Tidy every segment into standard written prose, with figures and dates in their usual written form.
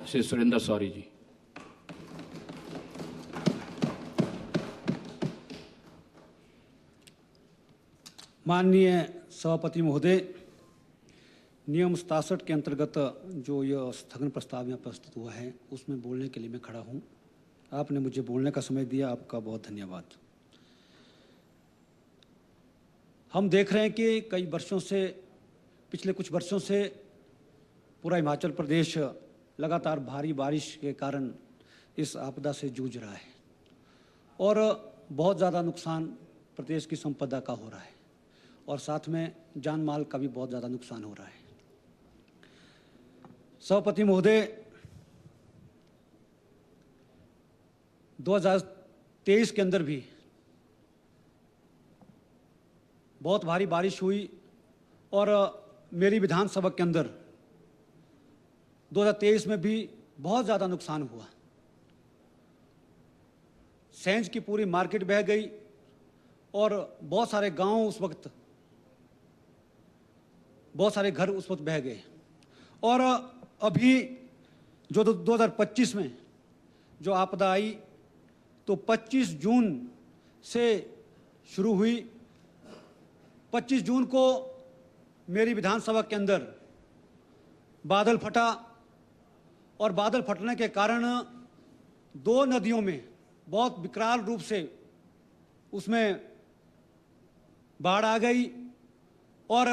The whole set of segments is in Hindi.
श्री सुरेंद्र सौरी जी। माननीय सभापति महोदय, नियम 67 के अंतर्गत जो यह स्थगन प्रस्ताव यहाँ प्रस्तुत हुआ है उसमें बोलने के लिए मैं खड़ा हूँ। आपने मुझे बोलने का समय दिया, आपका बहुत धन्यवाद। हम देख रहे हैं कि कई वर्षों से, पिछले कुछ वर्षों से पूरा हिमाचल प्रदेश लगातार भारी बारिश के कारण इस आपदा से जूझ रहा है और बहुत ज़्यादा नुकसान प्रदेश की संपदा का हो रहा है और साथ में जान माल का भी बहुत ज़्यादा नुकसान हो रहा है। सभापति महोदय, 2023 के अंदर भी बहुत भारी बारिश हुई और मेरी विधानसभा के अंदर 2023 में भी बहुत ज़्यादा नुकसान हुआ। सेंज की पूरी मार्केट बह गई और बहुत सारे गांव उस वक्त, बहुत सारे घर उस वक्त बह गए। और अभी जो 2025 में जो आपदा आई तो 25 जून से शुरू हुई। 25 जून को मेरी विधानसभा के अंदर बादल फटा और बादल फटने के कारण दो नदियों में बहुत विकराल रूप से उसमें बाढ़ आ गई और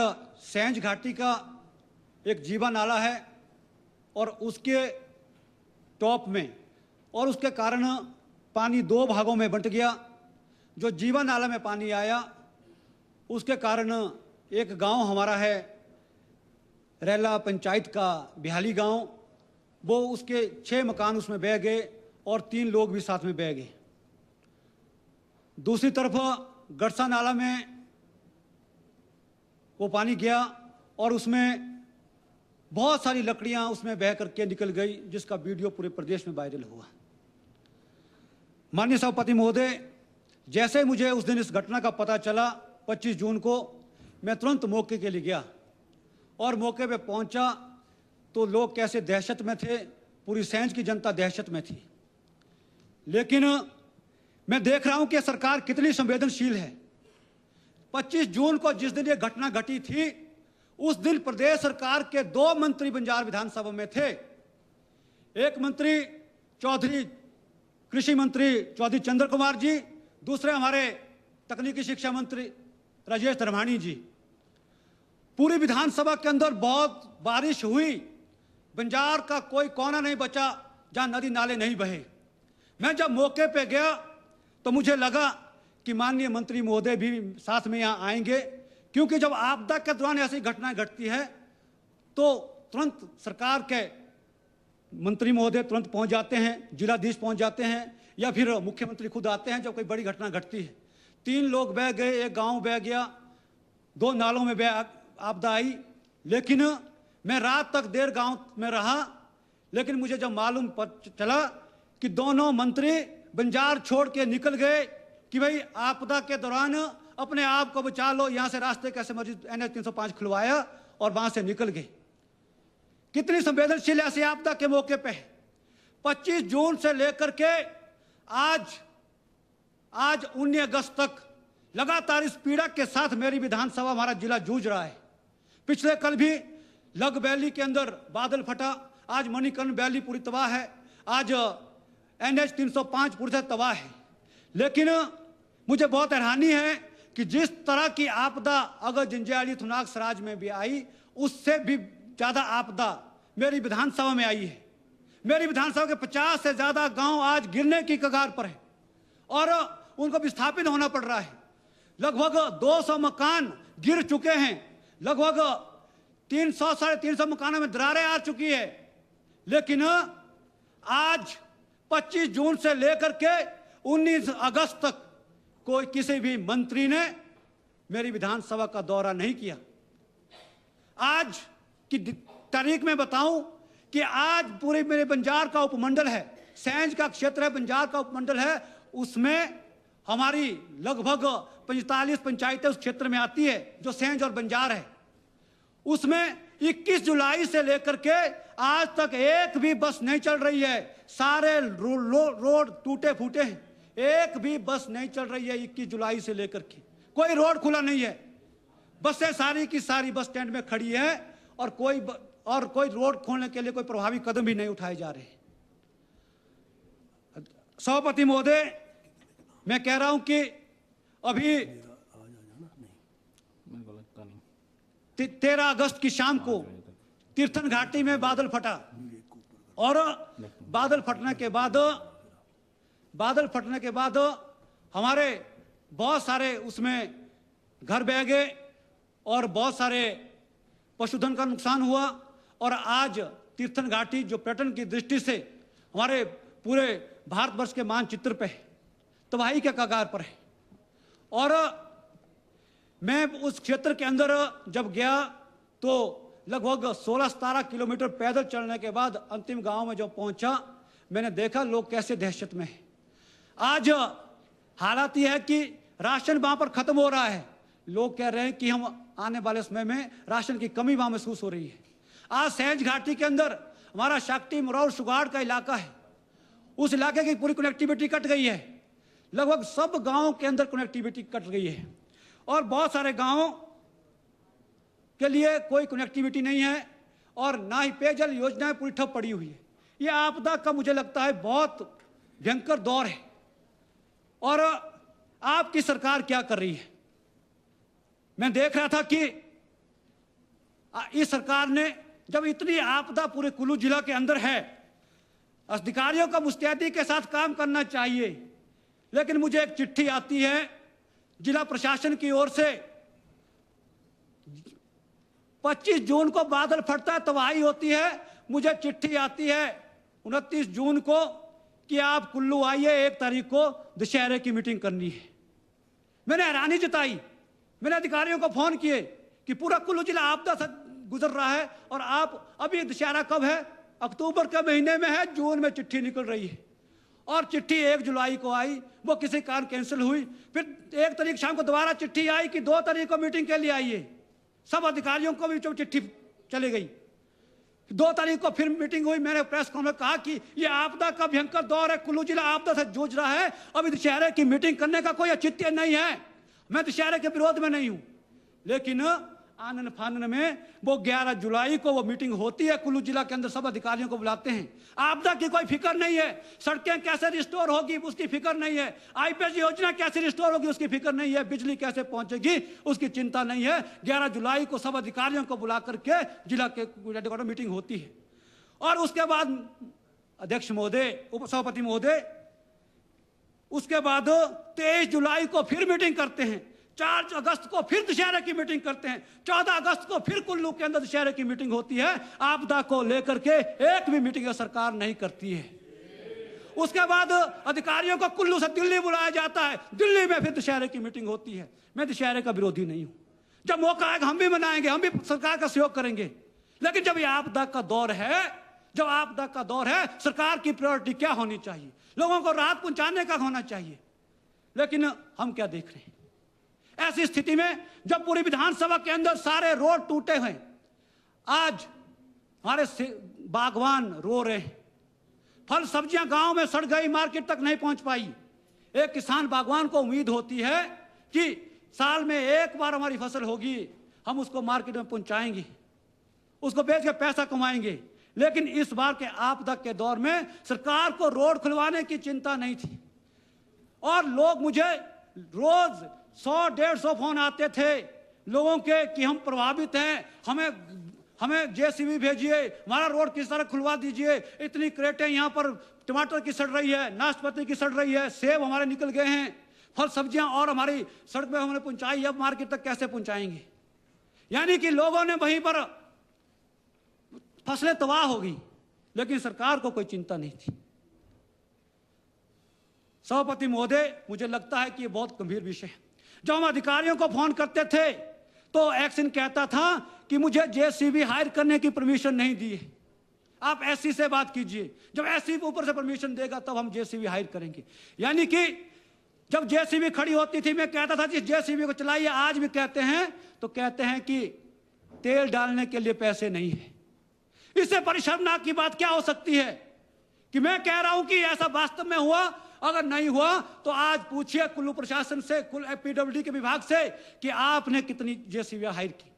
सेंज घाटी का एक जीवा नाला है और उसके टॉप में, और उसके कारण पानी दो भागों में बंट गया। जो जीवा नाला में पानी आया उसके कारण एक गांव हमारा है रैला पंचायत का बिहाली गांव, वो उसके 6 मकान उसमें बह गए और 3 लोग भी साथ में बह गए। दूसरी तरफ गड़सा नाला में वो पानी गया और उसमें बहुत सारी लकड़ियां उसमें बह करके निकल गई, जिसका वीडियो पूरे प्रदेश में वायरल हुआ। माननीय सभापति महोदय, जैसे मुझे उस दिन इस घटना का पता चला 25 जून को, मैं तुरंत मौके के लिए गया और मौके पे पहुंचा तो लोग कैसे दहशत में थे, पूरी सेंज की जनता दहशत में थी। लेकिन मैं देख रहा हूं कि सरकार कितनी संवेदनशील है। 25 जून को जिस दिन ये घटना घटी थी उस दिन प्रदेश सरकार के 2 मंत्री बंजार विधानसभा में थे। एक मंत्री चौधरी, कृषि मंत्री चौधरी चंद्र कुमार जी, दूसरे हमारे तकनीकी शिक्षा मंत्री राजेश धर्माणी जी। पूरी विधानसभा के अंदर बहुत बारिश हुई, बंजार का कोई कोना नहीं बचा जहां नदी नाले नहीं बहे। मैं जब मौके पे गया तो मुझे लगा कि माननीय मंत्री महोदय भी साथ में यहाँ आएंगे, क्योंकि जब आपदा के दौरान ऐसी घटनाएं घटती है तो तुरंत सरकार के मंत्री महोदय तुरंत पहुंच जाते हैं, जिलाधीश पहुंच जाते हैं या फिर मुख्यमंत्री खुद आते हैं जब कोई बड़ी घटना घटती है। 3 लोग बह गए, एक गांव बह गया, 2 नालों में आपदा आई। लेकिन मैं रात तक देर गांव में रहा, लेकिन मुझे जब मालूम चला कि दोनों मंत्री बंजार छोड़ के निकल गए कि भाई आपदा के दौरान अपने आप को बचा लो, यहां से रास्ते कैसे मर्जी NH 305 खुलवाया और वहां से निकल गए। कितनी संवेदनशील ऐसी आपदा के मौके पे है। 25 जून से लेकर के आज 19 अगस्त तक लगातार इस पीड़ा के साथ मेरी विधानसभा, हमारा जिला जूझ रहा है। पिछले कल भी लग वैली के अंदर बादल फटा, आज मणिकर्ण वैली पूरी तबाह है, आज NH 305 पूरी तरह तबाह है। लेकिन मुझे बहुत हैरानी है कि जिस तरह की आपदा अगर जंजैहली थुनाग सराज में भी आई, उससे भी ज्यादा आपदा मेरी विधानसभा में आई है। मेरी विधानसभा के 50 से ज्यादा गांव आज गिरने की कगार पर है और उनको विस्थापित होना पड़ रहा है। लगभग 200 मकान गिर चुके हैं, लगभग 300 साढ़े 300 मकानों में दरारें आ चुकी है। लेकिन आज 25 जून से लेकर के 19 अगस्त तक कोई किसी भी मंत्री ने मेरी विधानसभा का दौरा नहीं किया। आज की तारीख में बताऊं कि आज पूरे मेरे बंजार का उपमंडल है, सेंज का क्षेत्र है, बंजार का उपमंडल है, उसमें हमारी लगभग 45 पंचायतें उस क्षेत्र में आती है जो सेंज और बंजार है। उसमें 21 जुलाई से लेकर के आज तक एक भी बस नहीं चल रही है। सारे रोड टूटे फूटे हैं, एक भी बस नहीं चल रही है 21 जुलाई से लेकर के। कोई रोड खुला नहीं है, बसें सारी की सारी बस स्टैंड में खड़ी है और कोई रोड खोलने के लिए कोई प्रभावी कदम भी नहीं उठाए जा रहे। सभापति महोदय, मैं कह रहा हूं कि अभी 13 अगस्त की शाम को तीर्थन घाटी में बादल फटा और बादल फटने के बाद हमारे बहुत सारे उसमें घर बह गए और बहुत सारे पशुधन का नुकसान हुआ। और आज तीर्थन घाटी जो पर्यटन की दृष्टि से हमारे पूरे भारतवर्ष के मानचित्र पे तबाही के कगार पर है। और मैं उस क्षेत्र के अंदर जब गया तो लगभग 16-17 किलोमीटर पैदल चलने के बाद अंतिम गांव में जब पहुंचा, मैंने देखा लोग कैसे दहशत में हैं। आज हालात यह है कि राशन वहां पर खत्म हो रहा है। लोग कह रहे हैं कि हम आने वाले समय में राशन की कमी वहां महसूस हो रही है। आज सैंज घाटी के अंदर हमारा शाक्टी मरौर सुगाड़ का इलाका है, उस इलाके की पूरी कनेक्टिविटी कट गई है। लगभग सब गांवों के अंदर कनेक्टिविटी कट गई है और बहुत सारे गांवों के लिए कोई कनेक्टिविटी नहीं है और ना ही पेयजल योजनाएं पूरी ठप पड़ी हुई है। यह आपदा का मुझे लगता है बहुत भयंकर दौर है। और आपकी सरकार क्या कर रही है? मैं देख रहा था कि इस सरकार ने जब इतनी आपदा पूरे कुल्लू जिला के अंदर है, अधिकारियों को मुस्तैदी के साथ काम करना चाहिए, लेकिन मुझे एक चिट्ठी आती है जिला प्रशासन की ओर से 25 जून को बादल फटता है, तबाही होती है। मुझे चिट्ठी आती है 29 जून को कि आप कुल्लू आइए, 1 तारीख को दशहरे की मीटिंग करनी है। मैंने हैरानी जताई, मैंने अधिकारियों को फोन किए कि पूरा कुल्लू जिला आपदा से गुजर रहा है और आप अभी दशहरा कब है? अक्टूबर के महीने में है, जून में चिट्ठी निकल रही है। और चिट्ठी 1 जुलाई को आई, वो किसी कारण कैंसिल हुई। फिर 1 तारीख शाम को दोबारा चिट्ठी आई कि 2 तारीख को मीटिंग के लिए आइए। सब अधिकारियों को भी जो चिट्ठी चली गई। 2 तारीख को फिर मीटिंग हुई। मैंने प्रेस कॉन्फ्रेंस में कहा कि ये आपदा का भयंकर दौर है, कुल्लू जिला आपदा से जूझ रहा है, अभी दशहरे की मीटिंग करने का कोई औचित्य नहीं है। मैं दशहरे के विरोध में नहीं हूं, लेकिन आनन फानन में वो 11 जुलाई को वो मीटिंग होती है, कुल्लू जिला के अंदर सब अधिकारियों को बुलाते हैं। आपदा की कोई फिक्र नहीं है, सड़कें कैसे रिस्टोर होगी उसकी फिक्र नहीं है, आईपीएस योजना कैसे रिस्टोर होगी उसकी फिक्र नहीं है, बिजली कैसे पहुंचेगी उसकी चिंता नहीं है। 11 जुलाई को सब अधिकारियों को बुला करके जिला के हेडक्वार्टर मीटिंग होती है। और उसके बाद अध्यक्ष महोदय, उपसभापति महोदय, उसके बाद 23 जुलाई को फिर मीटिंग करते हैं, 4 अगस्त को फिर दशहरे की मीटिंग करते हैं, 14 अगस्त को फिर कुल्लू के अंदर दशहरे की मीटिंग होती है। आपदा को लेकर के एक भी मीटिंग सरकार नहीं करती है। उसके बाद अधिकारियों को कुल्लू से दिल्ली बुलाया जाता है, दिल्ली में फिर दशहरे की मीटिंग होती है। मैं दशहरे का विरोधी नहीं हूं, जब मौका आएगा हम भी मनाएंगे, हम भी सरकार का सहयोग करेंगे। लेकिन जब ये आपदा का दौर है, जब आपदा का दौर है, सरकार की प्रायोरिटी क्या होनी चाहिए? लोगों को राहत पहुंचाने का होना चाहिए। लेकिन हम क्या देख रहे हैं? ऐसी स्थिति में जब पूरी विधानसभा के अंदर सारे रोड टूटे हुए, आज हमारे बागवान रो रहे हैं, फल सब्जियां गांव में सड़ गई, मार्केट तक नहीं पहुंच पाई। एक किसान बागवान को उम्मीद होती है कि साल में एक बार हमारी फसल होगी, हम उसको मार्केट में पहुंचाएंगे, उसको बेच के पैसा कमाएंगे। लेकिन इस बार के आपदा के दौर में सरकार को रोड खुलवाने की चिंता नहीं थी। और लोग मुझे रोज 100-150 फोन आते थे लोगों के कि हम प्रभावित हैं, हमें जेसीबी भेजिए, हमारा रोड किस तरह खुलवा दीजिए, इतनी क्रेटें यहाँ पर टमाटर की सड़ रही है, नाशपाती की सड़ रही है, सेब हमारे निकल गए हैं, फल सब्जियां और हमारी सड़क में हमने पहुंचाई, अब मार्केट तक कैसे पहुंचाएंगे? यानी कि लोगों ने वहीं पर फसलें तबाह होगी, लेकिन सरकार को कोई चिंता नहीं थी। सभापति महोदय, मुझे लगता है कि ये बहुत गंभीर विषय है। जब हम अधिकारियों को फोन करते थे तो एक्शन कहता था कि मुझे जेसीबी हायर करने की परमिशन नहीं दी है, आप एससी से बात कीजिए, जब एससी ऊपर से परमिशन देगा तब हम जेसीबी हायर करेंगे। यानी कि जब जेसीबी खड़ी होती थी मैं कहता था कि जेसीबी को चलाइए, आज भी कहते हैं तो कहते हैं कि तेल डालने के लिए पैसे नहीं है। इससे बड़ी शर्मनाक की बात क्या हो सकती है कि मैं कह रहा हूं कि ऐसा वास्तव में हुआ। अगर नहीं हुआ तो आज पूछिए कुल्लू प्रशासन से, कुल पीडब्ल्यूडी के विभाग से कि आपने कितनी जेसीबी हायर की।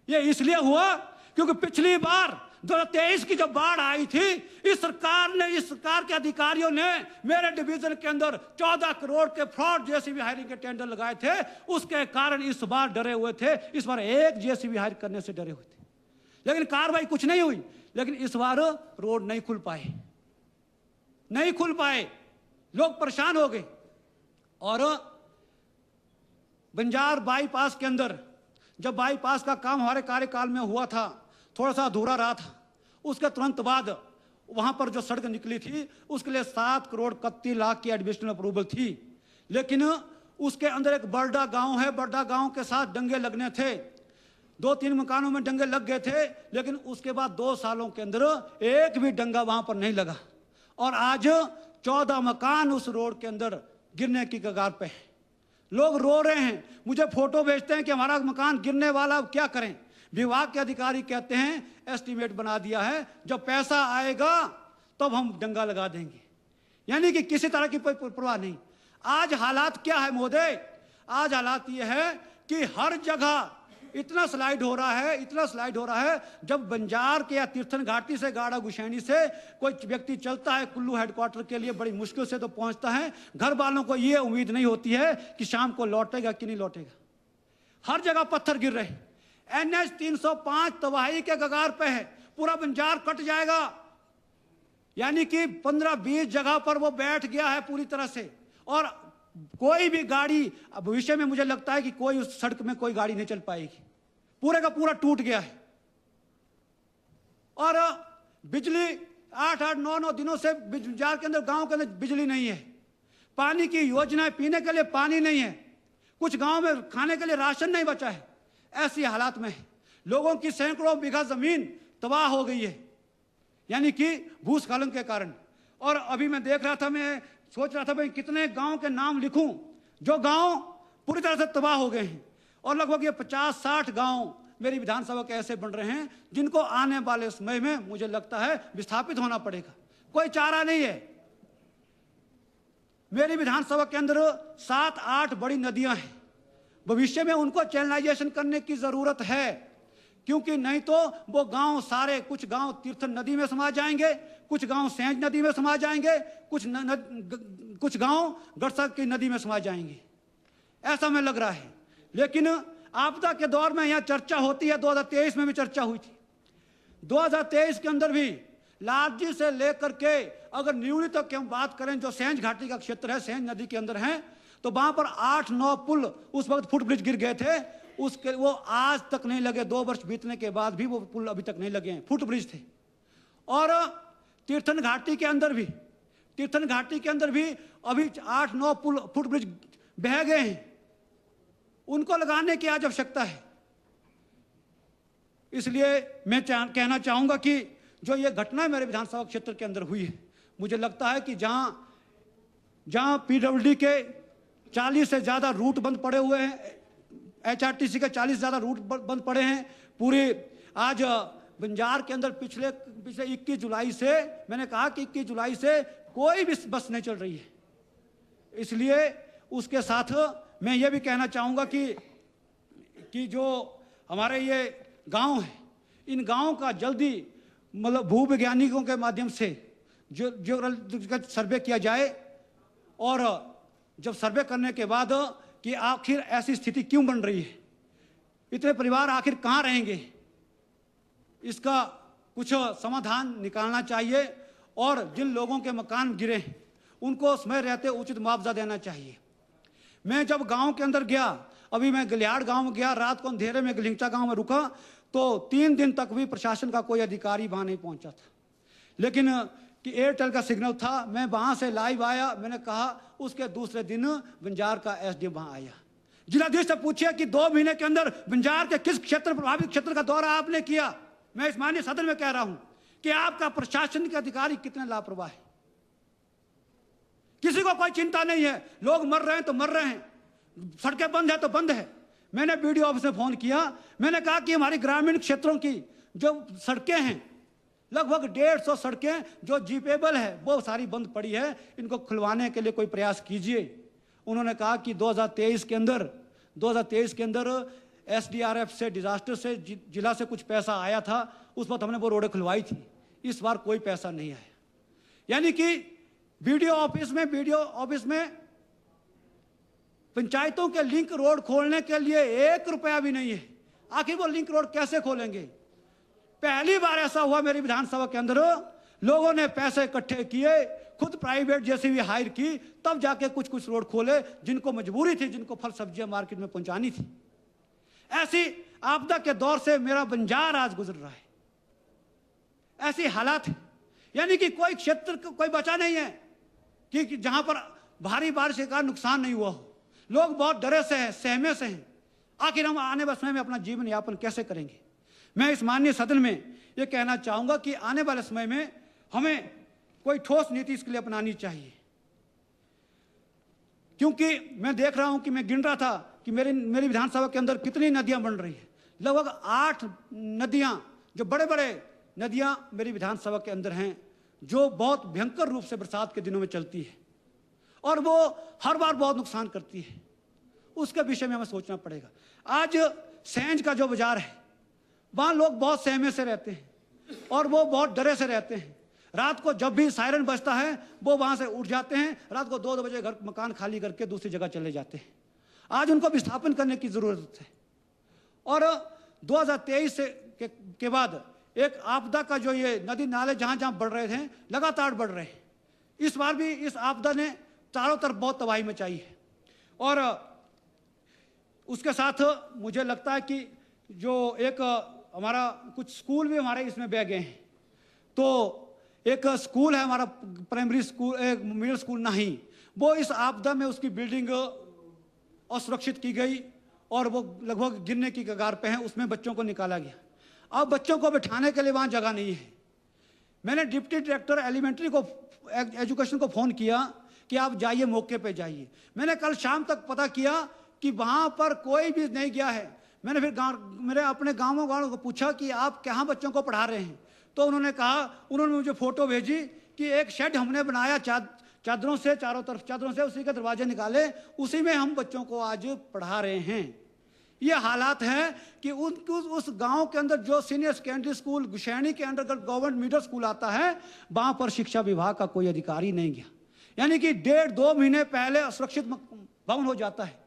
ये इसलिए हुआ क्योंकि पिछली बार 2023 की जब बाढ़ आई थी, इस सरकार के अधिकारियों ने मेरे डिवीजन के अंदर 14 करोड़ के फ्रॉड जेसीबी हायरिंग के टेंडर लगाए थे। उसके कारण इस बार डरे हुए थे, इस बार एक जेसीबी हायर करने से डरे हुए थे, लेकिन कार्रवाई कुछ नहीं हुई। लेकिन इस बार रोड नहीं खुल पाए, लोग परेशान हो गए। और बंजार बाईपास के अंदर जब बाईपास का काम हमारे कार्यकाल में हुआ था, थोड़ा सा अधूरा रहा था, उसके तुरंत बाद वहां पर जो सड़क निकली थी उसके लिए 7 करोड़ 31 लाख की एडमिनिस्ट्रेटिव अप्रूवल थी। लेकिन उसके अंदर एक बरडा गांव है, बरडा गांव के साथ दंगे लगने थे, 2-3 मकानों में दंगे लग गए थे। लेकिन उसके बाद 2 सालों के अंदर एक भी दंगा वहां पर नहीं लगा और आज 14 मकान उस रोड के अंदर गिरने की कगार पे है। लोग रो रहे हैं, मुझे फोटो भेजते हैं कि हमारा मकान गिरने वाला, अब क्या करें। विभाग के अधिकारी कहते हैं एस्टीमेट बना दिया है, जब पैसा आएगा तब हम दंगा लगा देंगे। यानी कि किसी तरह की परवाह नहीं। आज हालात क्या है महोदय? आज हालात ये है कि हर जगह इतना स्लाइड हो रहा है। जब बंजार के या तीर्थन घाटी से, गाड़ा गुशैनी से कोई व्यक्ति चलता है कुल्लू हेडक्वार्टर के लिए, बड़ी मुश्किल से तो पहुंचता है। घर वालों को यह उम्मीद नहीं होती है कि शाम को लौटेगा कि नहीं लौटेगा। हर जगह पत्थर गिर रहे। NH 305 तबाही के कगार पे है, पूरा बंजार कट जाएगा। यानी कि 15-20 जगह पर वो बैठ गया है पूरी तरह से। और कोई भी गाड़ी भविष्य में, मुझे लगता है कि कोई उस सड़क में कोई गाड़ी नहीं चल पाएगी, पूरे का पूरा टूट गया है। और बिजली 8-8, 9-9 दिनों से बंजार के अंदर, गांव के अंदर बिजली नहीं है। पानी की योजनाएं, पीने के लिए पानी नहीं है, कुछ गांव में खाने के लिए राशन नहीं बचा है। ऐसी हालात में लोगों की सैकड़ों बीघा जमीन तबाह हो गई है, यानी कि भूस्खलन के कारण। और अभी मैं देख रहा था, मैं सोच रहा था भाई कितने गांव के नाम लिखूं जो गांव पूरी तरह से तबाह हो गए हैं। और लगभग ये 50-60 गांव मेरी विधानसभा के ऐसे बन रहे हैं जिनको आने वाले समय में मुझे लगता है विस्थापित होना पड़ेगा, कोई चारा नहीं है। मेरी विधानसभा के अंदर 7-8 बड़ी नदियां हैं, भविष्य में उनको चैनलाइजेशन करने की जरूरत है, क्योंकि नहीं तो वो गांव सारे, कुछ गांव तीर्थन नदी में समा जाएंगे, कुछ गांव सेंज नदी में समा जाएंगे, कुछ गांव गड़सा की नदी में समा जाएंगे, ऐसा में लग रहा है। लेकिन आपदा के दौर में यहाँ चर्चा होती है, 2023 में भी चर्चा हुई थी। 2023 के अंदर भी लालजी से लेकर के अगर न्यूली तक की हम बात करें, जो सेंज घाटी का क्षेत्र है, सेंज नदी के अंदर है, तो वहां पर 8-9 पुल उस वक्त फुटब्रिज गिर गए थे, उसके वो आज तक नहीं लगे। 2 वर्ष बीतने के बाद भी वो पुल अभी तक नहीं लगे हैं, फुटब्रिज थे। और तीर्थन घाटी के अंदर भी अभी 8-9 पुल फुटब्रिज बह गए हैं, उनको लगाने की आज आवश्यकता है। इसलिए मैं कहना चाहूंगा कि जो ये घटना मेरे विधानसभा क्षेत्र के अंदर हुई है, मुझे लगता है कि जहां पीडब्ल्यूडी के 40 से ज्यादा रूट बंद पड़े हुए हैं, HRTC के 40 से ज्यादा रूट बंद पड़े हैं पूरे। आज बंजार के अंदर पिछले 21 जुलाई से, मैंने कहा कि 21 जुलाई से कोई भी बस नहीं चल रही है। इसलिए उसके साथ मैं ये भी कहना चाहूंगा कि जो हमारे ये गांव है, इन गांव का जल्दी मतलब भूवैज्ञानिकों के माध्यम से जो सर्वे किया जाए, और जब सर्वे करने के बाद कि आखिर ऐसी स्थिति क्यों बन रही है, इतने परिवार आखिर कहाँ रहेंगे, इसका कुछ समाधान निकालना चाहिए। और जिन लोगों के मकान गिरे हैं उनको समय रहते उचित मुआवजा देना चाहिए। मैं जब गांव के अंदर गया, अभी मैं गलियाड़ गांव में गया, रात को अंधेरे में गलिंचा गांव में रुका, तो 3 दिन तक भी प्रशासन का कोई अधिकारी वहां नहीं पहुंचा था। लेकिन कि एयरटेल का सिग्नल था, मैं वहां से लाइव आया, मैंने कहा। उसके दूसरे दिन बंजार का SDM वहां आया। जिलाधीश से पूछिए कि 2 महीने के अंदर बंजार के किस क्षेत्र, प्रभावित क्षेत्र का दौरा आपने किया। मैं इस माननीय सदन में कह रहा हूं कि आपका प्रशासन के अधिकारी कितने लापरवाह है। किसी को कोई चिंता नहीं है, लोग मर रहे हैं तो मर रहे हैं, सड़कें बंद है तो बंद है। मैंने बीडीओ ऑफिस में फोन किया, मैंने कहा कि हमारी ग्रामीण क्षेत्रों की जो सड़कें हैं, लगभग 150 सड़कें जो जीपेबल है वो सारी बंद पड़ी है, इनको खुलवाने के लिए कोई प्रयास कीजिए। उन्होंने कहा कि 2023 के अंदर एसडीआरएफ से, डिजास्टर से, जिला से कुछ पैसा आया था, उस वक्त हमने वो रोडें खुलवाई थी। इस बार कोई पैसा नहीं आया। यानी कि बीडीओ ऑफिस में पंचायतों के लिंक रोड खोलने के लिए 1 रुपया भी नहीं है। आखिर वो लिंक रोड कैसे खोलेंगे? पहली बार ऐसा हुआ मेरी विधानसभा के अंदर, लोगों ने पैसे इकट्ठे किए, खुद प्राइवेट जेसीबी हायर की, तब जाके कुछ रोड खोले, जिनको मजबूरी थी, जिनको फल सब्जियां मार्केट में पहुंचानी थी। ऐसी आपदा के दौर से मेरा बंजार आज गुजर रहा है। ऐसी हालात है, यानी कि कोई क्षेत्र कोई बचा नहीं है कि जहां पर भारी बारिश का नुकसान नहीं हुआ हो। लोग बहुत डरे से हैं, सहमे से हैं। आखिर हम आने वाले समय में अपना जीवन यापन कैसे करेंगे? मैं इस माननीय सदन में ये कहना चाहूंगा कि आने वाले समय में हमें कोई ठोस नीति इसके लिए अपनानी चाहिए, क्योंकि मैं देख रहा हूं कि मैं गिन रहा था कि मेरी विधानसभा के अंदर कितनी नदियां बन रही हैं। लगभग 8 नदियां, जो बड़े बड़े नदियां मेरी विधानसभा के अंदर हैं, जो बहुत भयंकर रूप से बरसात के दिनों में चलती है और वो हर बार बहुत नुकसान करती है। उसके विषय में हमें सोचना पड़ेगा। आज सेंज का जो बाजार है, वहां लोग बहुत सहमे से रहते हैं और वो बहुत डरे से रहते हैं। रात को जब भी सायरन बजता है वो वहां से उठ जाते हैं, रात को 2-2 बजे घर मकान खाली करके दूसरी जगह चले जाते हैं। आज उनको विस्थापन करने की जरूरत है। और 2023 के बाद एक आपदा का जो ये नदी नाले जहां जहां बढ़ रहे थे, लगातार बढ़ रहे हैं। इस बार भी इस आपदा ने चारों तरफ बहुत तबाही मचाई है। और उसके साथ मुझे लगता है कि जो एक हमारा कुछ स्कूल भी हमारे इसमें बह गए हैं। तो एक स्कूल है हमारा प्राइमरी स्कूल, एक मिडिल स्कूल नहीं, वो इस आपदा में उसकी बिल्डिंग असुरक्षित की गई और वो लगभग गिरने की कगार पे है। उसमें बच्चों को निकाला गया। अब बच्चों को बिठाने के लिए वहां जगह नहीं है। मैंने डिप्टी डायरेक्टर एलिमेंट्री को, एजुकेशन को फोन किया कि आप जाइए, मौके पे जाइए। मैंने कल शाम तक पता किया कि वहां पर कोई भी नहीं गया है। मैंने फिर मेरे अपने गांवों को पूछा कि आप कहाँ बच्चों को पढ़ा रहे हैं, तो उन्होंने मुझे फोटो भेजी कि एक शेड हमने बनाया चादरों से, चारों तरफ चादरों से, उसी के दरवाजे निकाले, उसी में हम बच्चों को आज पढ़ा रहे हैं। ये हालात हैं कि उस गांव के अंदर जो सीनियर सेकेंडरी स्कूल गुशैनी के अंडर गवर्नमेंट मिडिल स्कूल आता है, वहां पर शिक्षा विभाग का कोई अधिकारी नहीं गया। यानी कि 1.5-2 महीने पहले असुरक्षित भवन हो जाता है।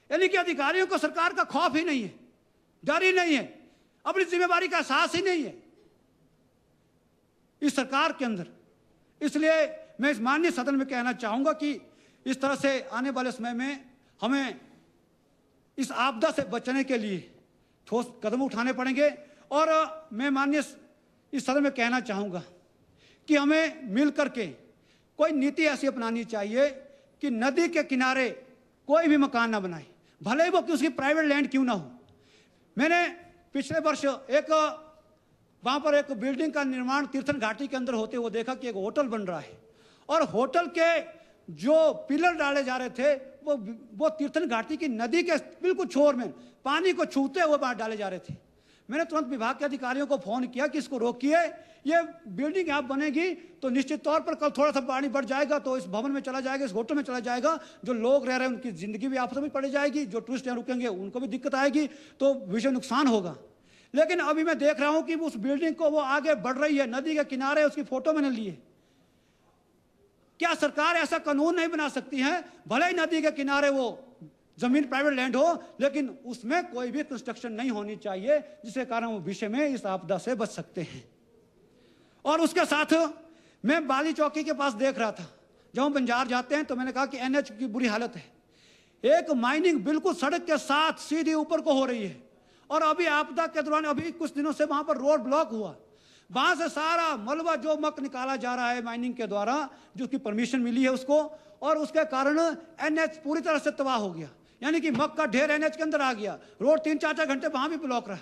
यानी कि अधिकारियों को सरकार का खौफ ही नहीं है, डर ही नहीं है, अपनी जिम्मेदारी का एहसास ही नहीं है इस सरकार के अंदर। इसलिए मैं इस माननीय सदन में कहना चाहूंगा कि इस तरह से आने वाले समय में हमें इस आपदा से बचने के लिए ठोस कदम उठाने पड़ेंगे। और मैं माननीय इस सदन में कहना चाहूंगा कि हमें मिल करके कोई नीति ऐसी अपनानी चाहिए कि नदी के किनारे कोई भी मकान ना बनाए, भले ही वो उसकी प्राइवेट लैंड क्यों ना हो। मैंने पिछले वर्ष वहां पर एक बिल्डिंग का निर्माण तीर्थन घाटी के अंदर होते हुए देखा कि एक होटल बन रहा है और होटल के जो पिलर डाले जा रहे थे वो तीर्थन घाटी की नदी के बिल्कुल छोर में पानी को छूते हुए बाहर डाले जा रहे थे। मैंने तुरंत विभाग के अधिकारियों को फोन किया कि इसको रोकिए, ये बिल्डिंग यहाँ बनेगी तो निश्चित तौर पर कल थोड़ा सा पानी बढ़ जाएगा तो इस भवन में चला जाएगा, इस होटल में चला जाएगा। जो लोग रह रहे हैं उनकी जिंदगी भी आपस में पड़ जाएगी, जो टूरिस्ट यहाँ रुकेंगे उनको भी दिक्कत आएगी, तो विषय नुकसान होगा। लेकिन अभी मैं देख रहा हूं कि उस बिल्डिंग को वो आगे बढ़ रही है, नदी के किनारे, उसकी फोटो मैंने ली है। क्या सरकार ऐसा कानून नहीं बना सकती है? भले ही नदी के किनारे वो जमीन प्राइवेट लैंड हो, लेकिन उसमें कोई भी कंस्ट्रक्शन नहीं होनी चाहिए, जिसके कारण वो विषय में इस आपदा से बच सकते हैं। और उसके साथ मैं बाली चौकी के पास देख रहा था, जब हम बंजार जाते हैं तो मैंने कहा कि एनएच की बुरी हालत है। एक माइनिंग बिल्कुल सड़क के साथ सीधी ऊपर को हो रही है और अभी आपदा के दौरान अभी कुछ दिनों से वहां पर रोड ब्लॉक हुआ। वहां से सारा मलबा जो मक निकाला जा रहा है माइनिंग के द्वारा, जो उसकी परमिशन मिली है उसको, और उसके कारण एनएच पूरी तरह से तबाह हो गया। यानी कि मक का ढेर एनएच के अंदर आ गया, रोड 3-4 घंटे वहां भी ब्लॉक रहा।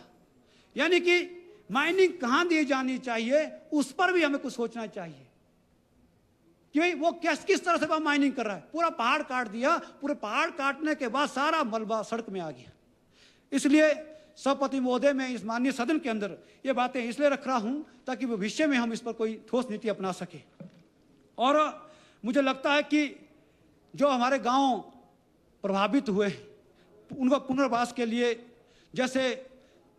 यानी कि माइनिंग कहां दी जानी चाहिए उस पर भी हमें कुछ सोचना चाहिए कि वो किस तरह से वहां माइनिंग कर रहा है। पूरा पहाड़ काट दिया, पूरे पहाड़ काटने के बाद सारा मलबा सड़क में आ गया। इसलिए सभापति महोदय, मैं इस माननीय सदन के अंदर ये बातें इसलिए रख रहा हूं ताकि भविष्य में हम इस पर कोई ठोस नीति अपना सके। और मुझे लगता है कि जो हमारे गांव प्रभावित हुए उनका पुनर्वास के लिए जैसे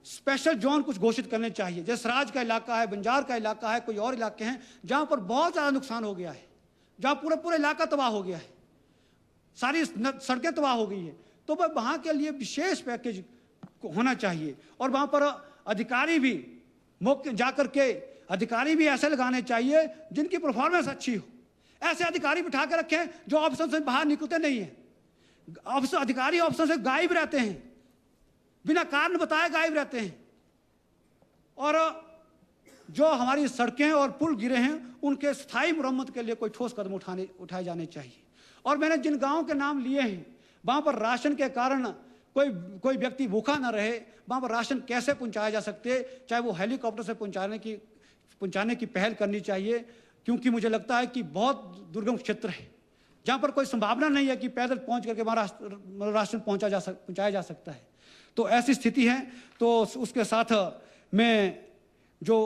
स्पेशल जोन कुछ घोषित करने चाहिए। जैसे सराज का इलाका है, बंजार का इलाका है, कोई और इलाके हैं जहां पर बहुत ज़्यादा नुकसान हो गया है, जहां पूरा इलाका तबाह हो गया है, सारी सड़कें तबाह हो गई है, तो वहां के लिए विशेष पैकेज होना चाहिए। और वहां पर अधिकारी भी मौके जाकर के अधिकारी भी ऐसे लगाने चाहिए जिनकी परफॉर्मेंस अच्छी हो। ऐसे अधिकारी बिठा के रखें जो ऑप्शन से बाहर निकलते नहीं है। अधिकारी ऑप्शन से गायब रहते हैं, बिना कारण बताए गायब रहते हैं। और जो हमारी सड़कें और पुल गिरे हैं उनके स्थायी मरम्मत के लिए कोई ठोस कदम उठाए जाने चाहिए। और मैंने जिन गांवों के नाम लिए हैं वहां पर राशन के कारण कोई व्यक्ति भूखा ना रहे, वहां पर राशन कैसे पहुंचाया जा सकते, चाहे वो हेलीकॉप्टर से पहुंचाने की पहल करनी चाहिए। क्योंकि मुझे लगता है कि बहुत दुर्गम क्षेत्र है जहां पर कोई संभावना नहीं है कि पैदल पहुंच करके वहां राशन पहुंचाया जा सकता है। तो ऐसी स्थिति है। तो उसके साथ मैं जो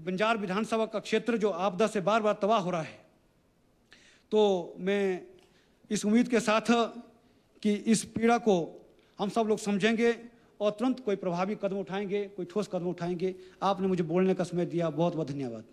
बंजार विधानसभा का क्षेत्र जो आपदा से बार बार तबाह हो रहा है, तो मैं इस उम्मीद के साथ कि इस पीड़ा को हम सब लोग समझेंगे और तुरंत कोई प्रभावी कदम उठाएंगे, कोई ठोस कदम उठाएंगे। आपने मुझे बोलने का समय दिया, बहुत बहुत धन्यवाद।